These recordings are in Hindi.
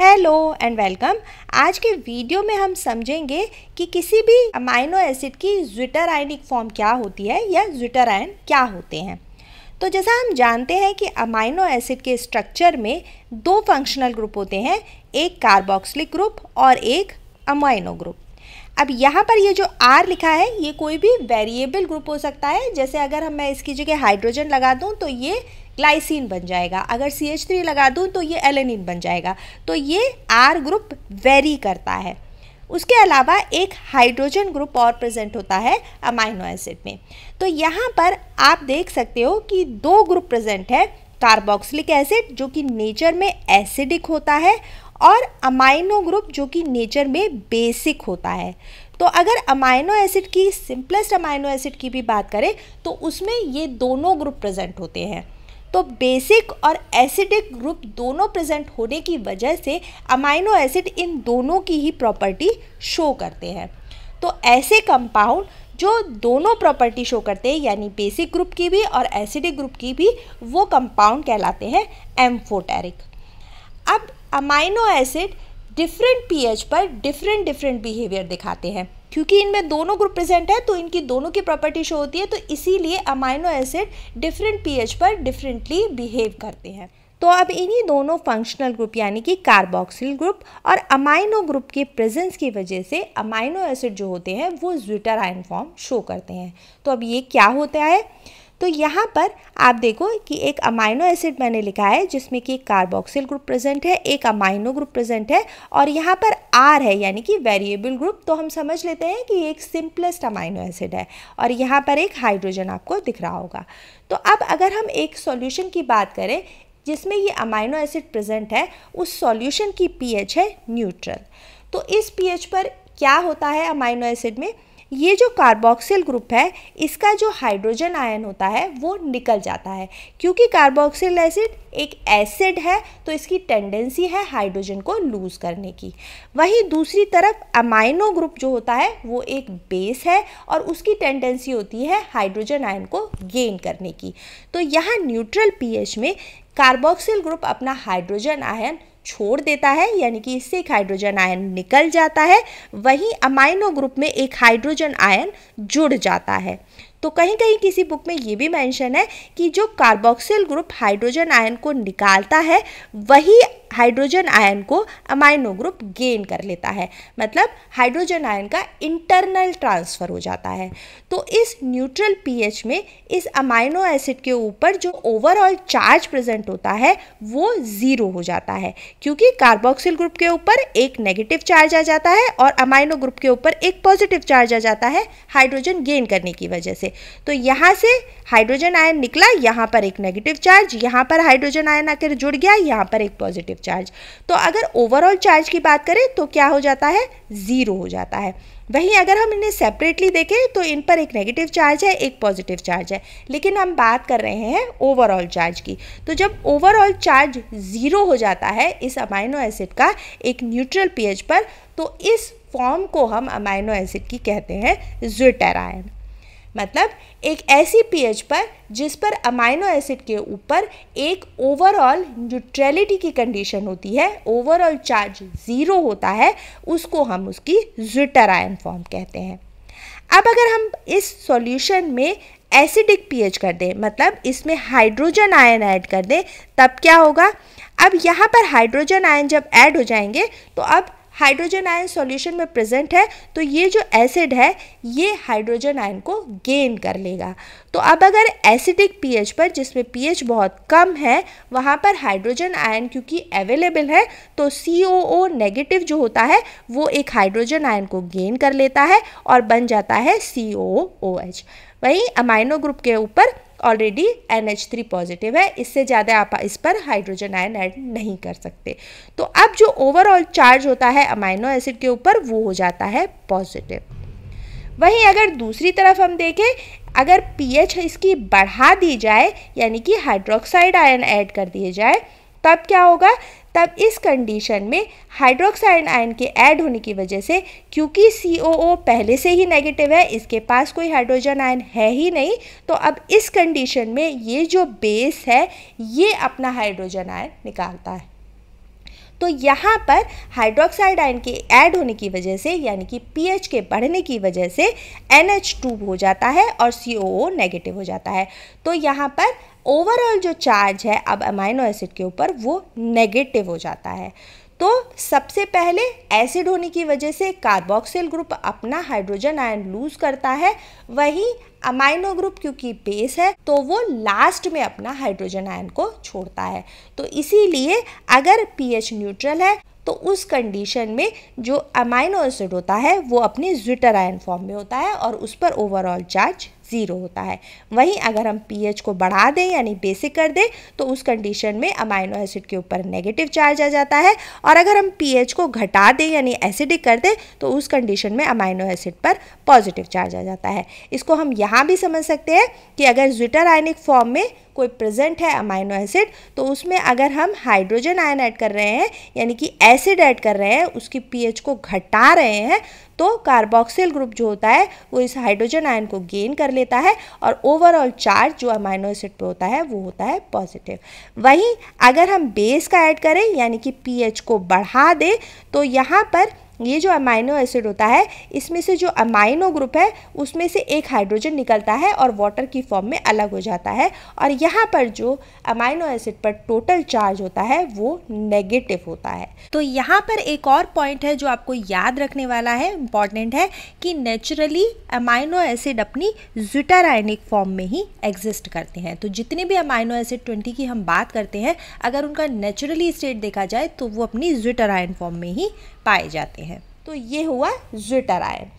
Hello and welcome. आज के वीडियो में हम समझेंगे कि किसी भी अमाइनो एसिड की ज्विटर आयनिक फॉर्म क्या होती है या ज्विटर आयन क्या होते हैं। तो जैसा हम जानते हैं कि अमाइनो एसिड के स्ट्रक्चर में दो फंक्शनल ग्रुप होते हैं, एक कार्बोक्सिलिक ग्रुप और एक अमाइनो ग्रुप। अब यहाँ पर ये जो R लिखा है ये कोई भी वेरिएबल ग्रुप हो सकता है। जैसे अगर मैं इसकी जगह हाइड्रोजन लगा दूँ तो ये ग्लाइसिन बन जाएगा, अगर CH3 लगा दूँ तो ये एलेनिन बन जाएगा। तो ये R ग्रुप वेरी करता है। उसके अलावा एक हाइड्रोजन ग्रुप और प्रेजेंट होता है अमाइनो एसिड में। तो यहाँ पर आप देख सकते हो कि दो ग्रुप प्रेजेंट है, कार्बोक्सिलिक एसिड जो कि नेचर में एसिडिक होता है और अमाइनो ग्रुप जो कि नेचर में बेसिक होता है। तो अगर अमाइनो एसिड की सिंपलेस्ट अमाइनो एसिड की भी बात करें तो उसमें ये दोनों ग्रुप प्रेजेंट होते हैं। तो बेसिक और एसिडिक ग्रुप दोनों प्रेजेंट होने की वजह से अमाइनो एसिड इन दोनों की ही प्रॉपर्टी शो करते हैं। तो ऐसे कंपाउंड जो दोनों प्रॉपर्टी शो करते हैं यानी बेसिक ग्रुप की भी और एसिडिक ग्रुप की भी, वो कंपाउंड कहलाते हैं एम्फोटेरिक। अब अमाइनो एसिड डिफरेंट पीएच पर डिफरेंट बिहेवियर दिखाते हैं। क्योंकि इनमें दोनों ग्रुप प्रेजेंट है तो इनकी दोनों की प्रॉपर्टी शो होती है, तो इसीलिए अमाइनो एसिड डिफरेंट पीएच पर डिफरेंटली बिहेव करते हैं। तो अब इन्हीं दोनों फंक्शनल ग्रुप यानी कि कार्बोक्सिल ग्रुप और अमाइनो ग्रुप के प्रेजेंस की वजह से अमाइनो एसिड जो होते हैं वो ज्विटर आयन फॉर्म शो करते हैं। तो अब ये क्या होता है, तो यहाँ पर आप देखो कि एक अमाइनो एसिड मैंने लिखा है जिसमें कि एक कार्बोक्सिल ग्रुप प्रेजेंट है, एक अमाइनो ग्रुप प्रेजेंट है और यहाँ पर R है यानी कि वेरिएबल ग्रुप। तो हम समझ लेते हैं कि एक सिंपलेस्ट अमाइनो एसिड है और यहाँ पर एक हाइड्रोजन आपको दिख रहा होगा। तो अब अगर हम एक सॉल्यूशन की बात करें जिसमें ये अमाइनो एसिड प्रेजेंट है, उस सॉल्यूशन की पीएच है न्यूट्रल। तो इस पीएच पर क्या होता है अमाइनो एसिड में, ये जो कार्बोक्सिल ग्रुप है इसका जो हाइड्रोजन आयन होता है वो निकल जाता है। क्योंकि कार्बोक्सिल एसिड एक एसिड है तो इसकी टेंडेंसी है हाइड्रोजन को लूज़ करने की। वहीं दूसरी तरफ अमाइनो ग्रुप जो होता है वो एक बेस है और उसकी टेंडेंसी होती है हाइड्रोजन आयन को गेन करने की। तो यहाँ न्यूट्रल पीएच में कार्बोक्सिल ग्रुप अपना हाइड्रोजन आयन छोड़ देता है यानी कि इससे एक हाइड्रोजन आयन निकल जाता है, वहीं अमाइनो ग्रुप में एक हाइड्रोजन आयन जुड़ जाता है। तो कहीं कहीं किसी बुक में ये भी मेंशन है कि जो कार्बोक्सिल ग्रुप हाइड्रोजन आयन को निकालता है वही हाइड्रोजन आयन को अमाइनो ग्रुप गेन कर लेता है, मतलब हाइड्रोजन आयन का इंटरनल ट्रांसफ़र हो जाता है। तो इस न्यूट्रल पीएच में इस अमाइनो एसिड के ऊपर जो ओवरऑल चार्ज प्रेजेंट होता है वो ज़ीरो हो जाता है, क्योंकि कार्बोक्सिल ग्रुप के ऊपर एक नेगेटिव चार्ज आ जाता है और अमाइनो ग्रुप के ऊपर एक पॉजिटिव चार्ज आ जाता है हाइड्रोजन गेन करने की वजह से। तो यहाँ से हाइड्रोजन आयन निकला, यहाँ पर एक नेगेटिव चार्ज, यहाँ पर हाइड्रोजन आयन आकर जुड़ गया, यहाँ पर एक पॉजिटिव चार्ज। तो अगर ओवरऑल चार्ज की बात करें तो क्या हो जाता है, ज़ीरो हो जाता है। वहीं अगर हम इन्हें सेपरेटली देखें तो इन पर एक नेगेटिव चार्ज है, एक पॉजिटिव चार्ज है, लेकिन हम बात कर रहे हैं ओवरऑल चार्ज की। तो जब ओवरऑल चार्ज ज़ीरो हो जाता है इस अमाइनो एसिड का एक न्यूट्रल पीएच पर, तो इस फॉर्म को हम अमाइनो एसिड की कहते हैं ज्विटर आयन। मतलब एक ऐसी पीएच पर जिस पर अमाइनो एसिड के ऊपर एक ओवरऑल न्यूट्रलिटी की कंडीशन होती है, ओवरऑल चार्ज ज़ीरो होता है, उसको हम उसकी ज्विटर आयन फॉर्म कहते हैं। अब अगर हम इस सॉल्यूशन में एसिडिक पीएच कर दें, मतलब इसमें हाइड्रोजन आयन ऐड कर दें, तब क्या होगा। अब यहाँ पर हाइड्रोजन आयन जब ऐड हो जाएंगे तो अब हाइड्रोजन आयन सॉल्यूशन में प्रेजेंट है तो ये जो एसिड है ये हाइड्रोजन आयन को गेन कर लेगा। तो अब अगर एसिडिक पीएच पर जिसमें पीएच बहुत कम है वहाँ पर हाइड्रोजन आयन क्योंकि अवेलेबल है तो COO नेगेटिव जो होता है वो एक हाइड्रोजन आयन को गेन कर लेता है और बन जाता है COOH। वहीं अमाइनो ग्रुप के ऊपर ऑलरेडी NH3 पॉजिटिव है, इससे ज़्यादा आप इस पर हाइड्रोजन आयन ऐड नहीं कर सकते। तो अब जो ओवरऑल चार्ज होता है अमाइनो एसिड के ऊपर वो हो जाता है पॉजिटिव। वहीं अगर दूसरी तरफ हम देखें, अगर पीएच इसकी बढ़ा दी जाए यानी कि हाइड्रोक्साइड आयन ऐड कर दिए जाए तब क्या होगा, तब इस कंडीशन में हाइड्रोक्साइड आयन के ऐड होने की वजह से, क्योंकि COO पहले से ही नेगेटिव है, इसके पास कोई हाइड्रोजन आयन है ही नहीं, तो अब इस कंडीशन में ये जो बेस है ये अपना हाइड्रोजन आयन निकालता है। तो यहाँ पर हाइड्रोक्साइड आयन के ऐड होने की वजह से यानी कि pH के बढ़ने की वजह से NH2 हो जाता है और COO नेगेटिव हो जाता है। तो यहाँ पर ओवरऑल जो चार्ज है अब अमाइनो एसिड के ऊपर वो नेगेटिव हो जाता है। तो सबसे पहले एसिड होने की वजह से कार्बोक्सिल ग्रुप अपना हाइड्रोजन आयन लूज करता है, वहीं अमाइनो ग्रुप क्योंकि बेस है तो वो लास्ट में अपना हाइड्रोजन आयन को छोड़ता है। तो इसीलिए अगर pH न्यूट्रल है तो उस कंडीशन में जो अमाइनो एसिड होता है वो अपने ज्विटर आयन फॉर्म में होता है और उस पर ओवरऑल चार्ज 0 होता है। वहीं अगर हम pH को बढ़ा दें यानी बेसिक कर दें तो उस कंडीशन में अमाइनो एसिड के ऊपर नेगेटिव चार्ज आ जाता है, और अगर हम pH को घटा दें यानी एसिडिक कर दें तो उस कंडीशन में अमाइनो एसिड पर पॉजिटिव चार्ज आ जाता है। इसको हम यहाँ भी समझ सकते हैं कि अगर ज्विटर आयनिक फॉर्म में कोई प्रेजेंट है अमाइनो एसिड तो उसमें अगर हम हाइड्रोजन आयन ऐड कर रहे हैं यानी कि एसिड ऐड कर रहे हैं, उसकी pH को घटा रहे हैं, तो कार्बोक्सिल ग्रुप जो होता है वो इस हाइड्रोजन आयन को गेन कर लेता है और ओवरऑल चार्ज जो अमाइनो एसिड पे होता है वो होता है पॉजिटिव। वहीं अगर हम बेस का ऐड करें यानी कि pH को बढ़ा दें तो यहाँ पर ये जो अमाइनो एसिड होता है इसमें से जो अमाइनो ग्रुप है उसमें से एक हाइड्रोजन निकलता है और वाटर की फॉर्म में अलग हो जाता है, और यहाँ पर जो अमाइनो एसिड पर टोटल चार्ज होता है वो नेगेटिव होता है। तो यहाँ पर एक और पॉइंट है जो आपको याद रखने वाला है, इम्पॉर्टेंट है, कि नेचुरली अमाइनो एसिड अपनी ज्विटर आयनिक फॉर्म में ही एग्जिस्ट करते हैं। तो जितने भी अमाइनो एसिड 20 की हम बात करते हैं अगर उनका नेचुरली स्टेट देखा जाए तो वो अपनी ज्विटर आयन फॉर्म में ही पाए जाते हैं। तो ये हुआ ज्विटर आयन।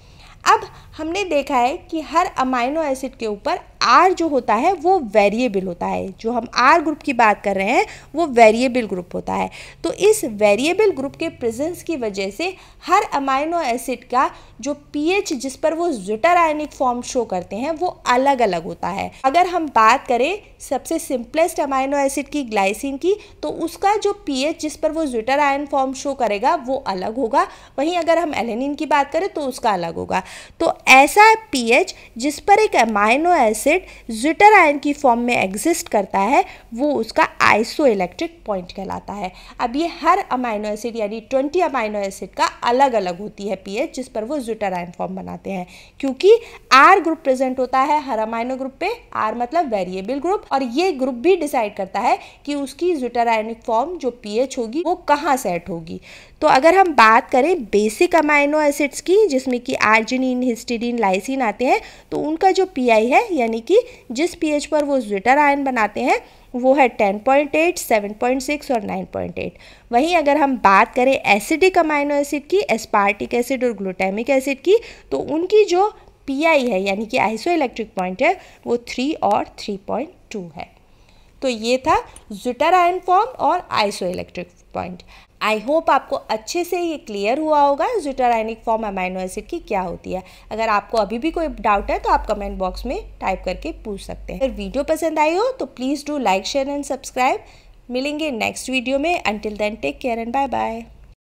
अब हमने देखा है कि हर अमाइनो एसिड के ऊपर R जो होता है वो वेरिएबल होता है। जो हम R ग्रुप की बात कर रहे हैं वो वेरिएबल ग्रुप होता है। तो इस वेरिएबल ग्रुप के प्रेजेंस की वजह से हर अमाइनो एसिड का जो pH जिस पर वो ज्विटर आयनिक फॉर्म शो करते हैं वो अलग अलग होता है। अगर हम बात करें सबसे सिंपलेस्ट अमाइनो एसिड की ग्लाइसिन की तो उसका जो pH जिस पर वो ज्विटर आयन फॉर्म शो करेगा वो अलग होगा, वहीं अगर हम एलेनिन की बात करें तो उसका अलग होगा। तो ऐसा pH जिस पर एक अमाइनो एसिड ज्विटर आयन की फॉर्म में एग्जिस्ट करता है वो उसका आइसोइलेक्ट्रिक पॉइंट कहलाता है। अब ये हर अमाइनो एसिड यानी 20 अमाइनो एसिड का अलग अलग होती है pH जिस पर वो ज्विटर आयन फॉर्म बनाते हैं, क्योंकि R ग्रुप प्रेजेंट होता है हर अमाइनो ग्रुप पे। R मतलब वेरिएबल ग्रुप, और ये ग्रुप भी डिसाइड करता है कि उसकी ज्विटर आयनिक फॉर्म जो pH होगी वो कहाँ सेट होगी। तो अगर हम बात करें बेसिक अमाइनो एसिड्स की जिसमें कि आर्जिनिन, हिस्टिडीन, लाइसिन आते हैं, तो उनका जो pI है यानी कि जिस pH पर वो ज्विटर आयन बनाते हैं वो है 10.8, 7.6 और 9.8। वहीं अगर हम बात करें एसिडिक अमाइनो एसिड की, एस्पार्टिक एसिड और ग्लूटामिक एसिड की, तो उनकी जो pI है यानी कि आइसोइलेक्ट्रिक पॉइंट है वो 3 और 3.2 है। तो ये था ज्विटर आयन फॉर्म और आइसोइलेक्ट्रिक पॉइंट। आई होप आपको अच्छे से ये क्लियर हुआ होगा zwitter ionic form amino acid की क्या होती है। अगर आपको अभी भी कोई डाउट है तो आप कमेंट बॉक्स में टाइप करके पूछ सकते हैं। अगर वीडियो पसंद आई हो तो please do like, share and subscribe. मिलेंगे नेक्स्ट वीडियो में। Until then take care and bye bye.